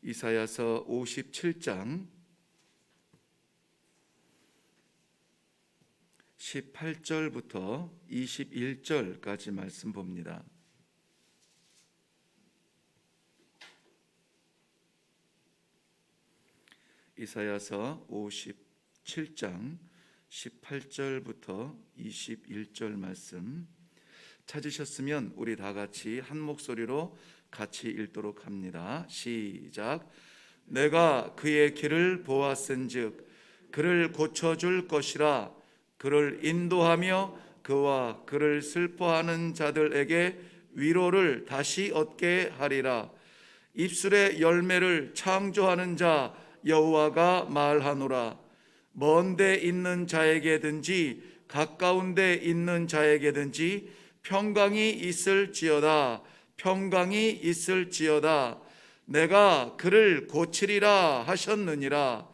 이사야서 57장 18절부터 21절까지 말씀 봅니다. 이사야서 57장 18절부터 21절 말씀 찾으셨으면 우리 다 같이 한 목소리로 같이 읽도록 합니다. 시작. 내가 그의 길을 보았은즉 그를 고쳐줄 것이라. 그를 인도하며 그와 그를 슬퍼하는 자들에게 위로를 다시 얻게 하리라. 입술의 열매를 창조하는 자 여호와가 말하노라. 먼 데 있는 자에게든지 가까운 데 있는 자에게든지 평강이 있을지어다. 평강이 있을지어다. 내가 그를 고치리라 하셨느니라.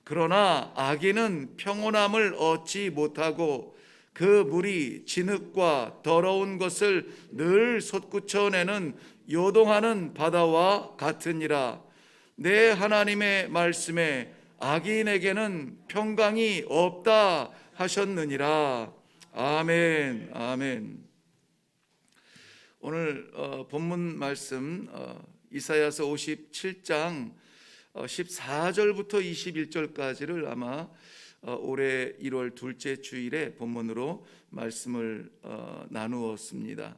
그러나 악인은 평온함을 얻지 못하고 그 물이 진흙과 더러운 것을 늘 솟구쳐내는 요동하는 바다와 같으니라. 내 하나님의 말씀에 악인에게는 평강이 없다 하셨느니라. 아멘. 아멘. 오늘 본문 말씀 이사야서 57장 14절부터 21절까지를 아마 올해 1월 둘째 주일에 본문으로 말씀을 나누었습니다.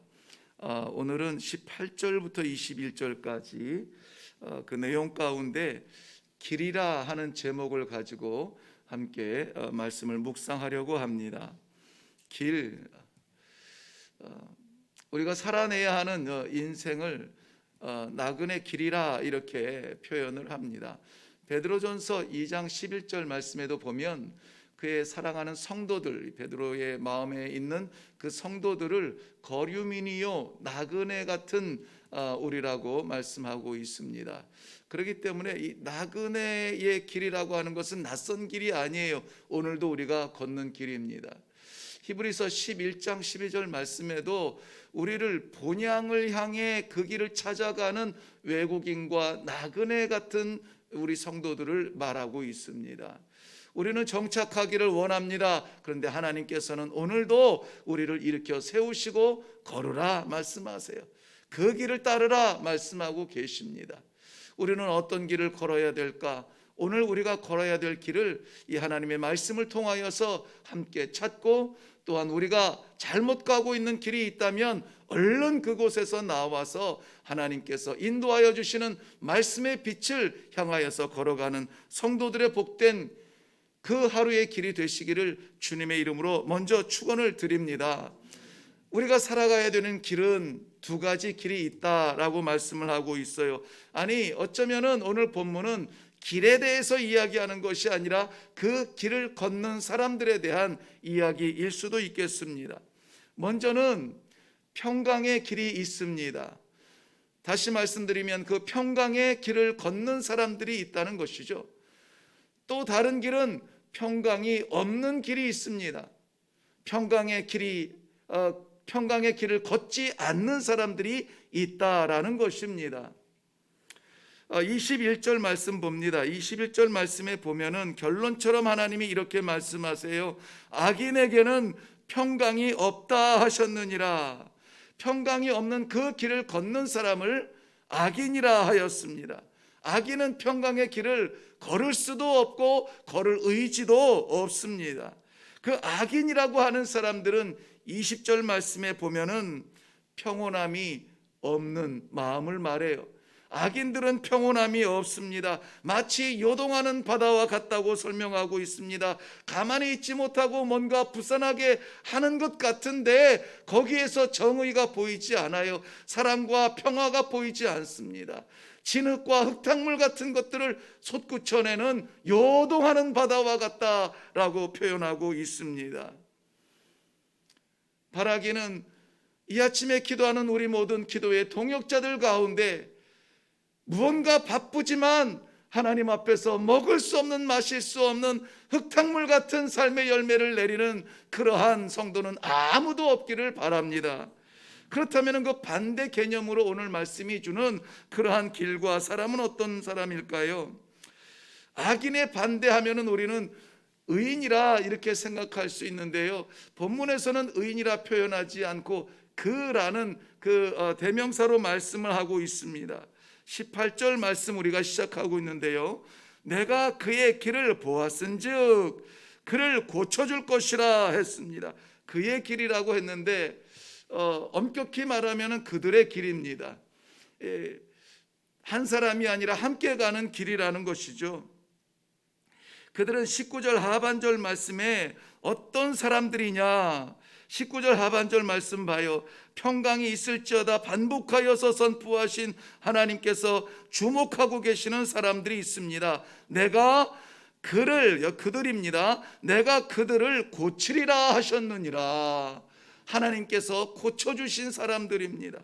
오늘은 18절부터 21절까지 그 내용 가운데 길이라 하는 제목을 가지고 함께 말씀을 묵상하려고 합니다. 길, 우리가 살아내야 하는 인생을 나그네 길이라 이렇게 표현을 합니다. 베드로전서 2장 11절 말씀에도 보면 그의 사랑하는 성도들, 베드로의 마음에 있는 그 성도들을 거류민이요 나그네 같은 우리라고 말씀하고 있습니다. 그렇기 때문에 이 나그네의 길이라고 하는 것은 낯선 길이 아니에요. 오늘도 우리가 걷는 길입니다. 히브리서 11장 12절 말씀에도 우리를 본향을 향해 그 길을 찾아가는 외국인과 나그네 같은 우리 성도들을 말하고 있습니다. 우리는 정착하기를 원합니다. 그런데 하나님께서는 오늘도 우리를 일으켜 세우시고 걸으라 말씀하세요. 그 길을 따르라 말씀하고 계십니다. 우리는 어떤 길을 걸어야 될까? 오늘 우리가 걸어야 될 길을 이 하나님의 말씀을 통하여서 함께 찾고, 또한 우리가 잘못 가고 있는 길이 있다면 얼른 그곳에서 나와서 하나님께서 인도하여 주시는 말씀의 빛을 향하여서 걸어가는 성도들의 복된 그 하루의 길이 되시기를 주님의 이름으로 먼저 축원을 드립니다. 우리가 살아가야 되는 길은 두 가지 길이 있다라고 말씀을 하고 있어요. 아니, 어쩌면은 오늘 본문은 길에 대해서 이야기하는 것이 아니라 그 길을 걷는 사람들에 대한 이야기일 수도 있겠습니다. 먼저는 평강의 길이 있습니다. 다시 말씀드리면 그 평강의 길을 걷는 사람들이 있다는 것이죠. 또 다른 길은 평강이 없는 길이 있습니다. 평강의 길을 걷지 않는 사람들이 있다라는 것입니다. 21절 말씀 봅니다. 21절 말씀에 보면은 결론처럼 하나님이 이렇게 말씀하세요. 악인에게는 평강이 없다 하셨느니라. 평강이 없는 그 길을 걷는 사람을 악인이라 하였습니다. 악인은 평강의 길을 걸을 수도 없고 걸을 의지도 없습니다. 그 악인이라고 하는 사람들은 20절 말씀에 보면은 평온함이 없는 마음을 말해요. 악인들은 평온함이 없습니다. 마치 요동하는 바다와 같다고 설명하고 있습니다. 가만히 있지 못하고 뭔가 부산하게 하는 것 같은데 거기에서 정의가 보이지 않아요. 사랑과 평화가 보이지 않습니다. 진흙과 흙탕물 같은 것들을 솟구쳐내는 요동하는 바다와 같다라고 표현하고 있습니다. 바라기는 이 아침에 기도하는 우리 모든 기도의 동역자들 가운데 무언가 바쁘지만 하나님 앞에서 먹을 수 없는, 마실 수 없는 흙탕물 같은 삶의 열매를 내리는 그러한 성도는 아무도 없기를 바랍니다. 그렇다면 그 반대 개념으로 오늘 말씀이 주는 그러한 길과 사람은 어떤 사람일까요? 악인에 반대하면은 우리는 의인이라 이렇게 생각할 수 있는데요, 본문에서는 의인이라 표현하지 않고 그라는 대명사로 말씀을 하고 있습니다. 18절 말씀 우리가 시작하고 있는데요, 내가 그의 길을 보았은즉 그를 고쳐줄 것이라 했습니다. 그의 길이라고 했는데 엄격히 말하면 그들의 길입니다. 한 사람이 아니라 함께 가는 길이라는 것이죠. 그들은 19절 하반절 말씀에 어떤 사람들이냐, 19절 하반절 말씀 봐요. 평강이 있을지어다 반복하여서 선포하신 하나님께서 주목하고 계시는 사람들이 있습니다. 내가 그들입니다. 내가 그들을 고치리라 하셨느니라. 하나님께서 고쳐주신 사람들입니다.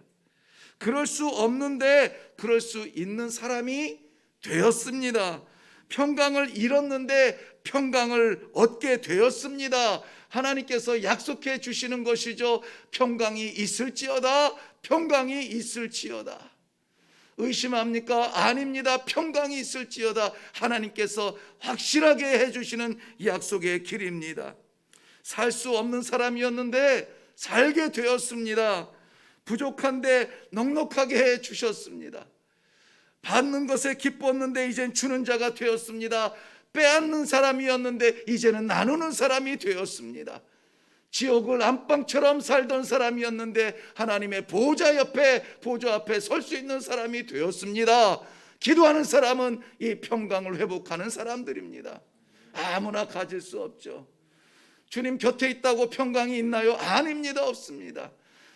그럴 수 없는데 그럴 수 있는 사람이 되었습니다. 평강을 잃었는데 평강을 얻게 되었습니다. 하나님께서 약속해 주시는 것이죠. 평강이 있을지어다, 평강이 있을지어다. 의심합니까? 아닙니다. 평강이 있을지어다. 하나님께서 확실하게 해주시는 약속의 길입니다. 살 수 없는 사람이었는데 살게 되었습니다. 부족한데 넉넉하게 해 주셨습니다. 받는 것에 기뻤는데 이젠 주는 자가 되었습니다. 빼앗는 사람이었는데 이제는 나누는 사람이 되었습니다. 지옥을 안방처럼 살던 사람이었는데 하나님의 보좌 앞에 설 수 있는 사람이 되었습니다. 기도하는 사람은 이 평강을 회복하는 사람들입니다. 아무나 가질 수 없죠. 주님 곁에 있다고 평강이 있나요? 아닙니다. 없습니다.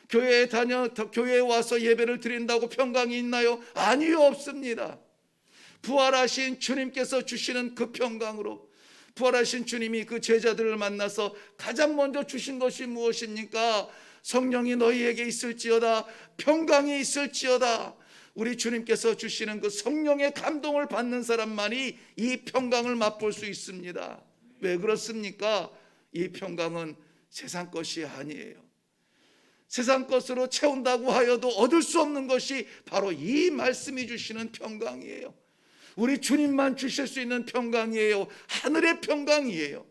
교회에 와서 예배를 드린다고 평강이 있나요? 아니요, 없습니다. 부활하신 주님께서 주시는 그 평강으로, 부활하신 주님이 그 제자들을 만나서 가장 먼저 주신 것이 무엇입니까? 성령이 너희에게 있을지어다, 평강이 있을지어다. 우리 주님께서 주시는 그 성령의 감동을 받는 사람만이 이 평강을 맛볼 수 있습니다. 왜 그렇습니까? 이 평강은 세상 것이 아니에요. 세상 것으로 채운다고 하여도 얻을 수 없는 것이 바로 이 말씀이 주시는 평강이에요. 우리 주님만 주실 수 있는 평강이에요. 하늘의 평강이에요.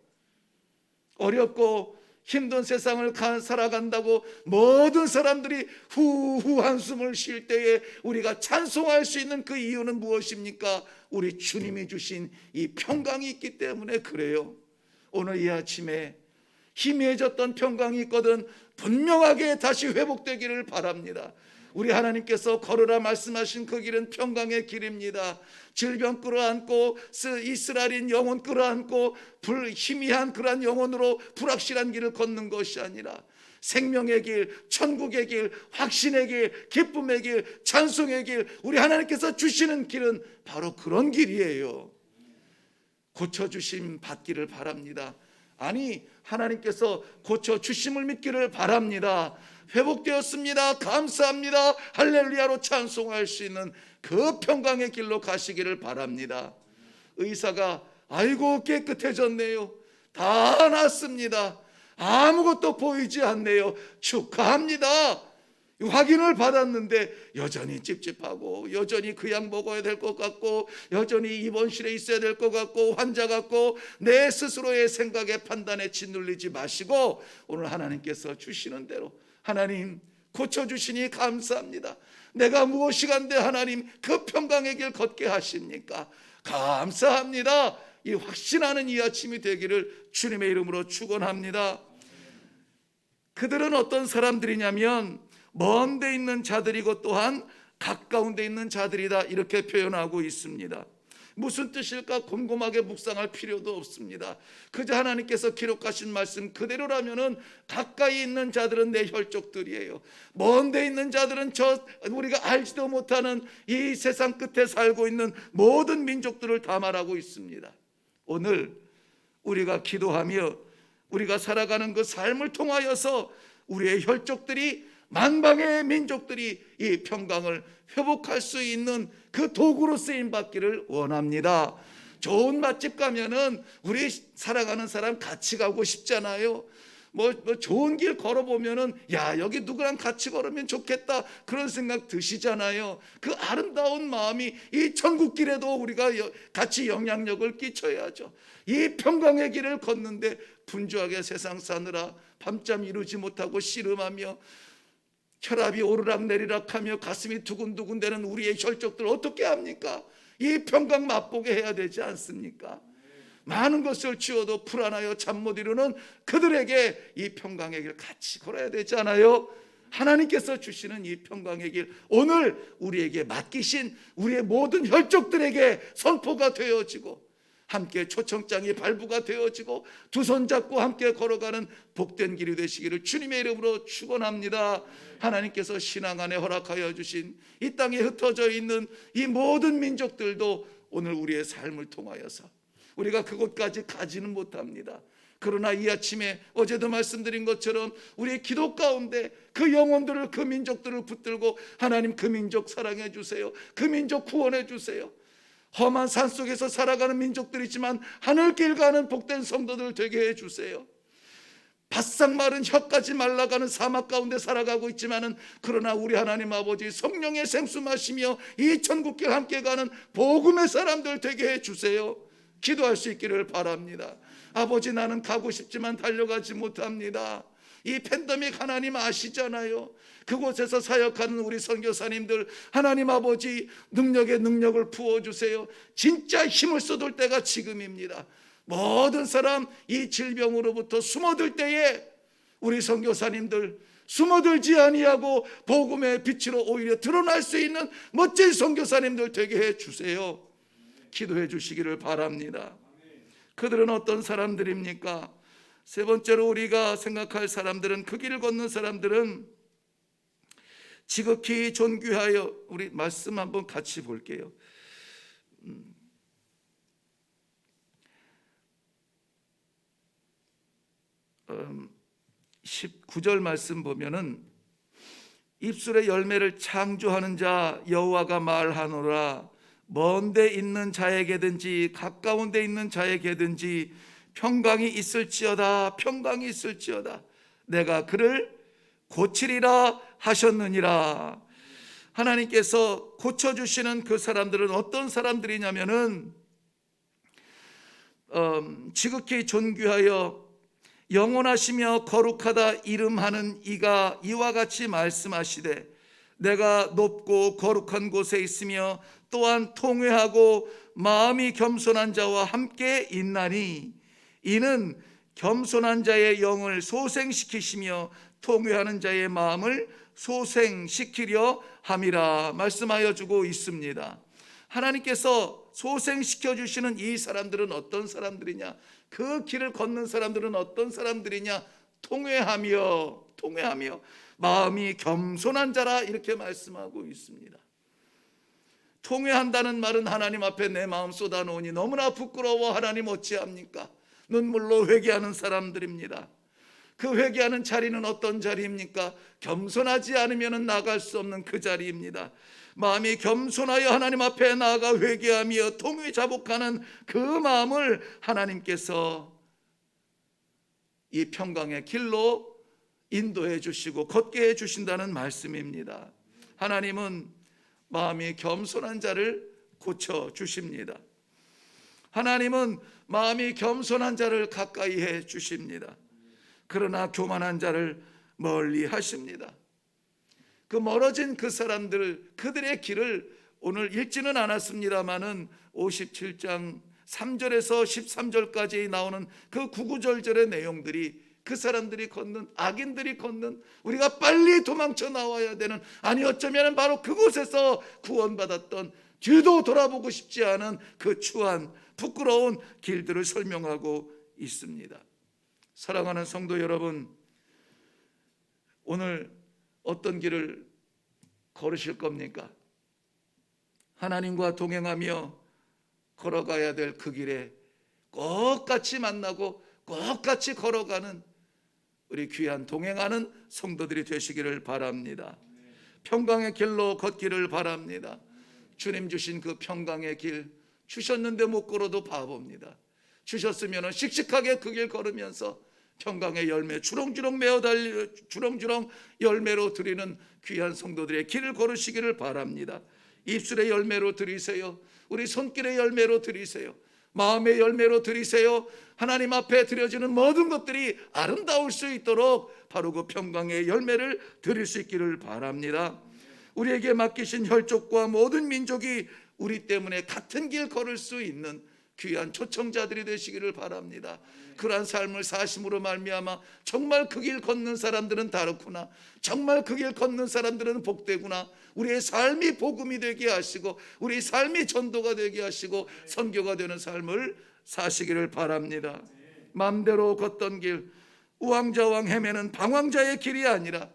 어렵고 힘든 세상을 살아간다고 모든 사람들이 후후 한숨을 쉴 때에 우리가 찬송할 수 있는 그 이유는 무엇입니까? 우리 주님이 주신 이 평강이 있기 때문에 그래요. 오늘 이 아침에 희미해졌던 평강이 있거든 분명하게 다시 회복되기를 바랍니다. 우리 하나님께서 걸으라 말씀하신 그 길은 평강의 길입니다. 질병 끌어안고 이스라엘인 영혼 끌어안고 희미한 그러한 영혼으로 불확실한 길을 걷는 것이 아니라 생명의 길, 천국의 길, 확신의 길, 기쁨의 길, 찬송의 길, 우리 하나님께서 주시는 길은 바로 그런 길이에요. 고쳐주심 받기를 바랍니다. 아니, 하나님께서 고쳐주심을 믿기를 바랍니다. 회복되었습니다. 감사합니다. 할렐루야로 찬송할 수 있는 그 평강의 길로 가시기를 바랍니다. 의사가 아이고 깨끗해졌네요. 다 낫습니다. 아무것도 보이지 않네요. 축하합니다. 확인을 받았는데 여전히 찝찝하고 여전히 그 약 먹어야 될 것 같고 여전히 입원실에 있어야 될 것 같고 환자 같고 내 스스로의 생각에 판단에 짓눌리지 마시고 오늘 하나님께서 주시는 대로 하나님 고쳐주시니 감사합니다. 내가 무엇이간데 하나님 그 평강의 길 걷게 하십니까? 감사합니다. 이 확신하는 이 아침이 되기를 주님의 이름으로 축원합니다. 그들은 어떤 사람들이냐면 먼 데 있는 자들이고 또한 가까운 데 있는 자들이다 이렇게 표현하고 있습니다. 무슨 뜻일까 곰곰하게 묵상할 필요도 없습니다. 그저 하나님께서 기록하신 말씀 그대로라면은 가까이 있는 자들은 내 혈족들이에요. 먼 데 있는 자들은 우리가 알지도 못하는 이 세상 끝에 살고 있는 모든 민족들을 다 말하고 있습니다. 오늘 우리가 기도하며 우리가 살아가는 그 삶을 통하여서 우리의 혈족들이 만방의 민족들이 이 평강을 회복할 수 있는 그 도구로 쓰임 받기를 원합니다. 좋은 맛집 가면은 우리 살아가는 사람 같이 가고 싶잖아요. 좋은 길 걸어보면은 야, 여기 누구랑 같이 걸으면 좋겠다 그런 생각 드시잖아요. 그 아름다운 마음이 이 천국길에도 우리가 같이 영향력을 끼쳐야죠. 이 평강의 길을 걷는데 분주하게 세상 사느라 밤잠 이루지 못하고 씨름하며 혈압이 오르락내리락하며 가슴이 두근두근 되는 우리의 혈족들 어떻게 합니까? 이 평강 맛보게 해야 되지 않습니까? 많은 것을 지어도 불안하여 잠 못 이루는 그들에게 이 평강의 길 같이 걸어야 되잖아요. 하나님께서 주시는 이 평강의 길, 오늘 우리에게 맡기신 우리의 모든 혈족들에게 선포가 되어지고 함께 초청장이 발부가 되어지고 두 손 잡고 함께 걸어가는 복된 길이 되시기를 주님의 이름으로 축원합니다. 하나님께서 신앙 안에 허락하여 주신 이 땅에 흩어져 있는 이 모든 민족들도 오늘 우리의 삶을 통하여서 우리가 그곳까지 가지는 못합니다. 그러나 이 아침에 어제도 말씀드린 것처럼 우리의 기도 가운데 그 영혼들을, 그 민족들을 붙들고 하나님 그 민족 사랑해 주세요. 그 민족 구원해 주세요. 험한 산속에서 살아가는 민족들이지만 하늘길 가는 복된 성도들 되게 해 주세요. 바싹 마른 혀까지 말라가는 사막 가운데 살아가고 있지만은 그러나 우리 하나님 아버지 성령의 생수 마시며 이 천국길 함께 가는 복음의 사람들 되게 해 주세요. 기도할 수 있기를 바랍니다. 아버지, 나는 가고 싶지만 달려가지 못합니다. 이 팬데믹 하나님 아시잖아요. 그곳에서 사역하는 우리 선교사님들 하나님 아버지 능력에 능력을 부어주세요. 진짜 힘을 쏟을 때가 지금입니다. 모든 사람 이 질병으로부터 숨어들 때에 우리 선교사님들 숨어들지 아니하고 복음의 빛으로 오히려 드러날 수 있는 멋진 선교사님들 되게 해주세요. 기도해 주시기를 바랍니다. 그들은 어떤 사람들입니까? 세 번째로 우리가 생각할 사람들은, 그 길을 걷는 사람들은 지극히 존귀하여, 우리 말씀 한번 같이 볼게요. 19절 말씀 보면은 입술의 열매를 창조하는 자 여호와가 말하노라. 먼데 있는 자에게든지 가까운 데 있는 자에게든지 평강이 있을지어다. 평강이 있을지어다. 내가 그를 고치리라 하셨느니라. 하나님께서 고쳐주시는 그 사람들은 어떤 사람들이냐면은 지극히 존귀하여 영원하시며 거룩하다 이름하는 이가 이와 같이 말씀하시되 내가 높고 거룩한 곳에 있으며 또한 통회하고 마음이 겸손한 자와 함께 있나니 이는 겸손한 자의 영을 소생시키시며 통회하는 자의 마음을 소생시키려 함이라 말씀하여 주고 있습니다. 하나님께서 소생시켜 주시는 이 사람들은 어떤 사람들이냐? 그 길을 걷는 사람들은 어떤 사람들이냐? 통회하며 마음이 겸손한 자라 이렇게 말씀하고 있습니다. 통회한다는 말은 하나님 앞에 내 마음 쏟아놓으니 너무나 부끄러워 하나님 어찌합니까? 눈물로 회개하는 사람들입니다. 그 회개하는 자리는 어떤 자리입니까? 겸손하지 않으면 나갈 수 없는 그 자리입니다. 마음이 겸손하여 하나님 앞에 나아가 회개하며 통회 자복하는 그 마음을 하나님께서 이 평강의 길로 인도해 주시고 걷게 해 주신다는 말씀입니다. 하나님은 마음이 겸손한 자를 고쳐 주십니다. 하나님은 마음이 겸손한 자를 가까이 해 주십니다. 그러나 교만한 자를 멀리 하십니다. 그 멀어진 그 사람들, 그들의 길을 오늘 읽지는 않았습니다마는 57장 3절에서 13절까지 나오는 그 구구절절의 내용들이 그 사람들이 걷는, 악인들이 걷는, 우리가 빨리 도망쳐 나와야 되는, 아니 어쩌면 바로 그곳에서 구원받았던, 뒤도 돌아보고 싶지 않은 그 추한 부끄러운 길들을 설명하고 있습니다. 사랑하는 성도 여러분, 오늘 어떤 길을 걸으실 겁니까? 하나님과 동행하며 걸어가야 될 그 길에 꼭 같이 만나고 꼭 같이 걸어가는 우리 귀한 동행하는 성도들이 되시기를 바랍니다. 평강의 길로 걷기를 바랍니다. 주님 주신 그 평강의 길, 주셨는데 못 걸어도 바보입니다. 주셨으면 씩씩하게 그 길 걸으면서 평강의 열매 주렁주렁 메어 달려 주렁주렁 열매로 드리는 귀한 성도들의 길을 걸으시기를 바랍니다. 입술의 열매로 드리세요. 우리 손길의 열매로 드리세요. 마음의 열매로 드리세요. 하나님 앞에 드려지는 모든 것들이 아름다울 수 있도록 바로 그 평강의 열매를 드릴 수 있기를 바랍니다. 우리에게 맡기신 혈족과 모든 민족이 우리 때문에 같은 길 걸을 수 있는 귀한 초청자들이 되시기를 바랍니다. 그러한 삶을 사심으로 말미암아 정말 그 길 걷는 사람들은 다르구나, 정말 그 길 걷는 사람들은 복되구나, 우리의 삶이 복음이 되게 하시고 우리 삶이 전도가 되게 하시고 선교가 되는 삶을 사시기를 바랍니다. 마음대로 걷던 길, 우왕좌왕 헤매는 방황자의 길이 아니라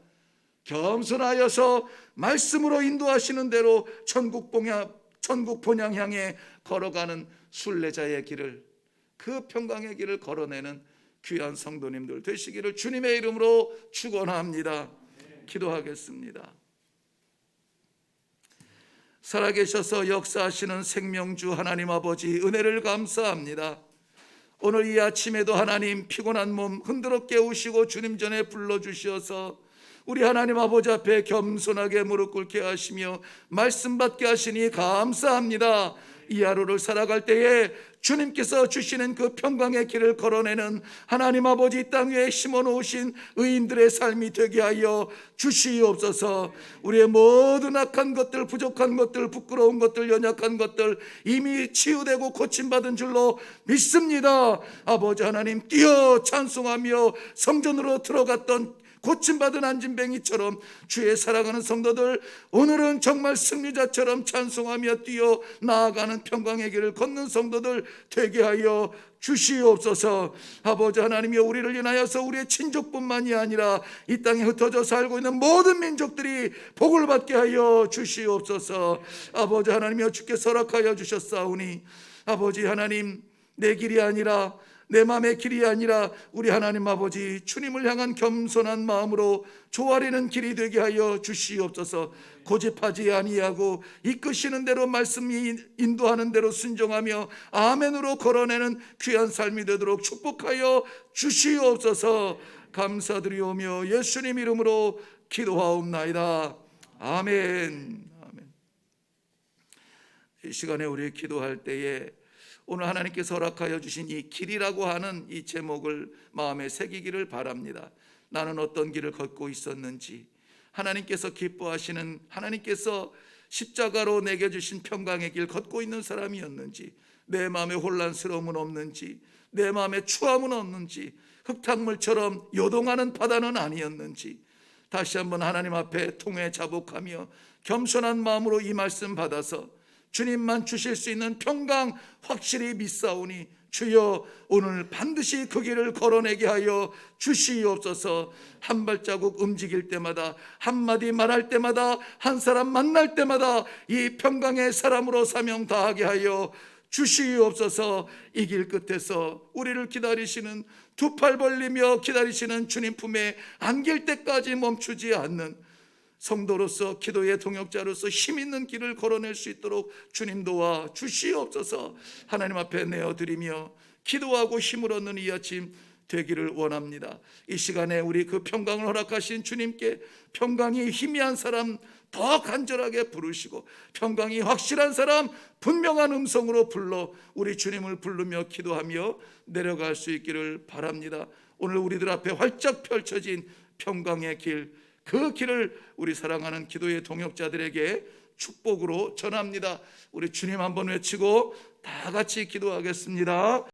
겸손하여서 말씀으로 인도하시는 대로 천국 본향 향해 걸어가는 순례자의 길을, 그 평강의 길을 걸어내는 귀한 성도님들 되시기를 주님의 이름으로 축원합니다. 기도하겠습니다. 살아계셔서 역사하시는 생명주 하나님 아버지, 은혜를 감사합니다. 오늘 이 아침에도 하나님 피곤한 몸 흔들어 깨우시고 주님 전에 불러주셔서 우리 하나님 아버지 앞에 겸손하게 무릎 꿇게 하시며 말씀 받게 하시니 감사합니다. 이 하루를 살아갈 때에 주님께서 주시는 그 평강의 길을 걸어내는 하나님 아버지 땅 위에 심어놓으신 의인들의 삶이 되게 하여 주시옵소서. 우리의 모든 악한 것들, 부족한 것들, 부끄러운 것들, 연약한 것들 이미 치유되고 고침받은 줄로 믿습니다. 아버지 하나님, 뛰어 찬송하며 성전으로 들어갔던 고침받은 안진뱅이처럼 주의 사랑하는 성도들 오늘은 정말 승리자처럼 찬송하며 뛰어 나아가는 평강의 길을 걷는 성도들 되게 하여 주시옵소서. 아버지 하나님이여, 우리를 인하여서 우리의 친족뿐만이 아니라 이 땅에 흩어져 살고 있는 모든 민족들이 복을 받게 하여 주시옵소서. 아버지 하나님이여, 주께서 허락하여 주셨사오니 아버지 하나님, 내 길이 아니라 내 마음의 길이 아니라 우리 하나님 아버지 주님을 향한 겸손한 마음으로 조아리는 길이 되게 하여 주시옵소서. 고집하지 아니하고 이끄시는 대로 말씀이 인도하는 대로 순종하며 아멘으로 걸어내는 귀한 삶이 되도록 축복하여 주시옵소서. 감사드리오며 예수님 이름으로 기도하옵나이다. 아멘. 아멘. 이 시간에 우리 기도할 때에 오늘 하나님께서 허락하여 주신 이 길이라고 하는 이 제목을 마음에 새기기를 바랍니다. 나는 어떤 길을 걷고 있었는지, 하나님께서 기뻐하시는, 하나님께서 십자가로 내게 주신 평강의 길 걷고 있는 사람이었는지, 내 마음에 혼란스러움은 없는지, 내 마음에 추함은 없는지, 흙탕물처럼 요동하는 바다는 아니었는지, 다시 한번 하나님 앞에 통회 자복하며 겸손한 마음으로 이 말씀 받아서 주님만 주실 수 있는 평강 확실히 믿사오니 주여, 오늘 반드시 그 길을 걸어내게 하여 주시옵소서. 한 발자국 움직일 때마다, 한마디 말할 때마다, 한 사람 만날 때마다 이 평강의 사람으로 사명 다하게 하여 주시옵소서. 이 길 끝에서 우리를 기다리시는, 두 팔 벌리며 기다리시는 주님 품에 안길 때까지 멈추지 않는 성도로서, 기도의 동역자로서 힘 있는 길을 걸어낼 수 있도록 주님 도와 주시옵소서. 하나님 앞에 내어드리며 기도하고 힘을 얻는 이 아침 되기를 원합니다. 이 시간에 우리 그 평강을 허락하신 주님께 평강이 희미한 사람 더 간절하게 부르시고, 평강이 확실한 사람 분명한 음성으로 불러 우리 주님을 부르며 기도하며 내려갈 수 있기를 바랍니다. 오늘 우리들 앞에 활짝 펼쳐진 평강의 길, 그 길을 우리 사랑하는 기도의 동역자들에게 축복으로 전합니다. 우리 주님 한번 외치고 다 같이 기도하겠습니다.